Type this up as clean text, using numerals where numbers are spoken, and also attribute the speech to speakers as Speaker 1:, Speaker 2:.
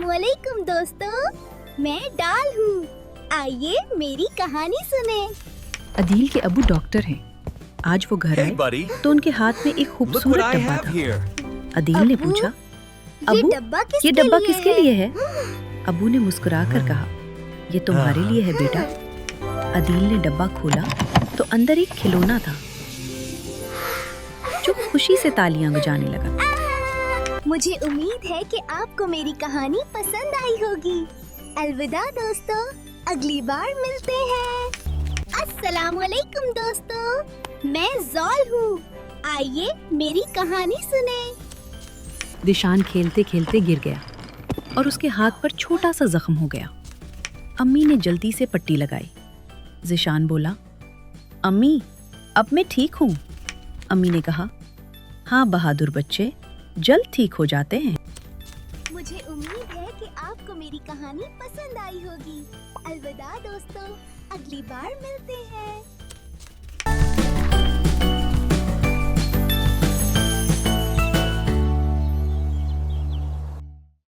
Speaker 1: अस्सलामुअलैकुम दोस्तों, मैं डाल हूँ। आइए मेरी कहानी सुने।
Speaker 2: अदील के अबू डॉक्टर हैं। आज वो घर
Speaker 3: Hey,
Speaker 2: आए
Speaker 3: buddy.
Speaker 2: तो उनके हाथ में एक
Speaker 3: Look what
Speaker 2: खूबसूरत
Speaker 3: I
Speaker 2: डब्बा
Speaker 3: have
Speaker 2: था।
Speaker 3: here.
Speaker 2: अदील ने
Speaker 1: अब्बू,
Speaker 2: पूछा,
Speaker 1: ये
Speaker 2: अबू
Speaker 1: डब्बा
Speaker 2: ये डब्बा
Speaker 1: किसके
Speaker 2: किसके
Speaker 1: लिए
Speaker 2: लिए है? अबू ने मुस्कुराकर कहा, ये तुम्हारे लिए है बेटा। अदील ने डब्बा खोला तो अंदर एक खिलौना था जो खुशी से तालियां बजाने लगा।
Speaker 1: मुझे उम्मीद है कि आपको मेरी कहानी पसंद आई होगी। अलविदा दोस्तों, अगली बार मिलते हैं। अस्सलामुअलैकुम दोस्तों, मैं ज़ॉल हूँ। आइए मेरी कहानी सुने।
Speaker 2: दिशान खेलते खेलते गिर गया और उसके हाथ पर छोटा सा जख्म हो गया। अम्मी ने जल्दी से पट्टी लगाई। ज़िशान बोला, अम्मी अब मैं ठीक हूँ। अम्मी ने कहा, हाँ बहादुर बच्चे, जल्द ठीक हो जाते हैं।
Speaker 1: मुझे उम्मीद है कि आपको मेरी कहानी पसंद आई होगी। अलविदा दोस्तों, अगली बार मिलते हैं।